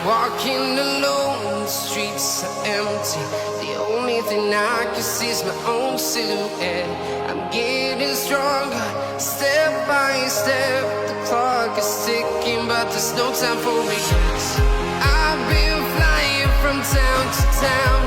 walking alone, the streets are empty. The only thing I can see is my own silhouette. I'm getting stronger, step by step. The clock is ticking, but there's no time for regrets. I've been flying from town to town,